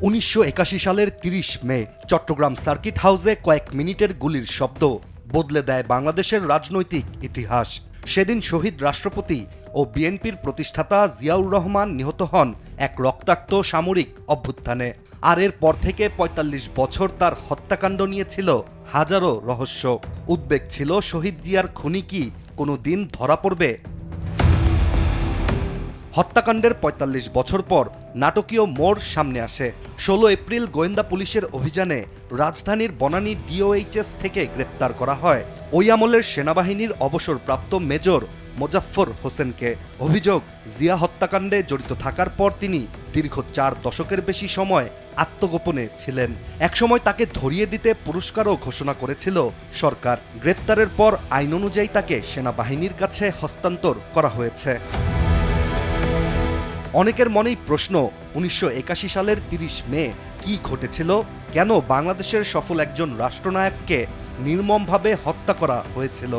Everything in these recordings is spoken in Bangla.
1981 সালের 30 মে চট্টগ্রাম সার্কিট হাউসে কয়েক মিনিটের গুলির শব্দ বদলে দেয় বাংলাদেশের রাজনৈতিক ইতিহাস। সেদিন শহীদ রাষ্ট্রপতি ও বিএনপির প্রতিষ্ঠাতা জিয়াউর রহমান নিহত হন এক রক্তাক্ত সামরিক অভ্যুত্থানে। আর এরপর থেকে ৪৫ বছর তার হত্যাকাণ্ড নিয়েছিল হাজারো রহস্য। উদ্বেগ ছিল শহীদ জিয়ার খুনি কি কোনো দিন ধরা পড়বে। হত্যাকাণ্ডের ৪৫ বছর পর নাটকীয় মোড় সামনে আসে। ১৬ এপ্রিল গোয়েন্দা পুলিশের অভিযানে রাজধানীর বনানী ডিওএইচএস থেকে গ্রেপ্তার করা হয় ওই আমলের সেনাবাহিনীর অবসরপ্রাপ্ত মেজর মোজাফফর হোসেনকে। অভিযোগ, জিয়া হত্যাকাণ্ডে জড়িত থাকার পর তিনি দীর্ঘ ৪ দশকের বেশি সময় আত্মগোপনে ছিলেন। একসময় তাকে ধরিয়ে দিতে পুরস্কারও ঘোষণা করেছিল সরকার। গ্রেপ্তারের পর আইন অনুযায়ী তাকে সেনাবাহিনীর কাছে হস্তান্তর করা হয়েছে। অনেকের মনেই প্রশ্ন, 1981 সালের 30 মে কি ঘটেছিল? কেন বাংলাদেশের সফল একজন রাষ্ট্রনায়ককে নির্মমভাবে হত্যা করা হয়েছিল?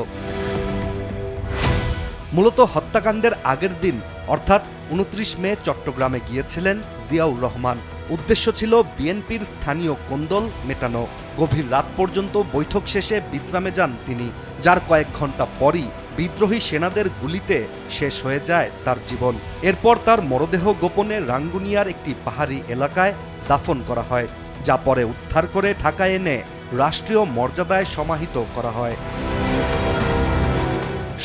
মূলত হত্যাকাণ্ডের আগের দিন অর্থাৎ 29 মে চট্টগ্রামে গিয়েছিলেন জিয়াউর রহমান। উদ্দেশ্য ছিল বিএনপির স্থানীয় কোন্দল মেটানো। গভীর রাত পর্যন্ত বৈঠক শেষে বিশ্রামে যান তিনি, যার কয়েক ঘন্টা পরই বিদ্রোহী সেনাদের গুলিতে শেষ হয়ে যায় তার জীবন। এরপর তার মরদেহ গোপনে রাঙ্গুনিয়ার একটি পাহাড়ি এলাকায় দাফন করা হয়, যা পরে উদ্ধার করে ঢাকায় এনে রাষ্ট্রীয় মর্যাদায় সমাহিত করা হয়।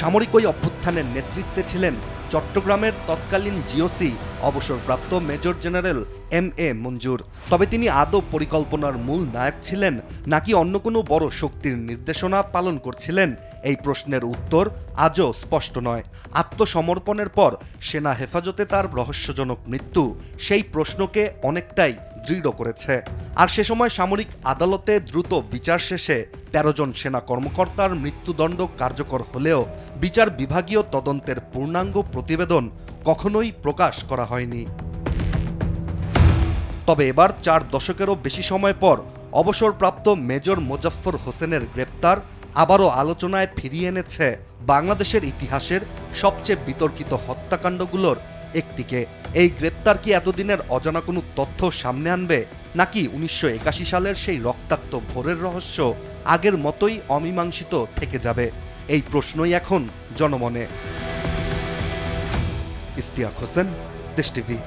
সামরিক ওই অভ্যুত্থানের নেতৃত্বে ছিলেন চট্টগ্রামের তৎকালীন জিওসি অবসরপ্রাপ্ত মেজর জেনারেল MA মঞ্জুর। তবে তিনি আদৌ পরিকল্পনার মূল নায়ক ছিলেন নাকি অন্য কোনো বড় শক্তির নির্দেশনা পালন করছিলেন, এই প্রশ্নের উত্তর আজও স্পষ্ট নয়। আত্মসমর্পণের পর সেনা হেফাজতে তার রহস্যজনক মৃত্যু সেই প্রশ্নকে অনেকটাই দৃঢ় করেছে। আর সে সময় সামরিক আদালতে দ্রুত বিচার শেষে ১৩ জন সেনা কর্মকর্তার মৃত্যুদণ্ড কার্যকর হলেও বিচার বিভাগীয় তদন্তের পূর্ণাঙ্গ প্রতিবেদন কখনোই প্রকাশ করা হয়নি। তবে এবার ৪ দশকেরও বেশি সময় পর অবসরপ্রাপ্ত মেজর মোজাফফর হোসেনের গ্রেপ্তার আবারও আলোচনায় ফিরিয়ে এনেছে বাংলাদেশের ইতিহাসের সবচেয়ে বিতর্কিত হত্যাকাণ্ডগুলোর একটিকে। এই গ্রেপ্তার কি এতদিনের অজানা কোনো তথ্য সামনে আনবে, নাকি 1981 সালের সেই রক্তাক্ত ভোরের রহস্য আগের মতোই অমীমাংসিত থেকে যাবে? এই প্রশ্নই এখন জনমনে। ইশতিয়াক হোসেন, দেশ টিভি।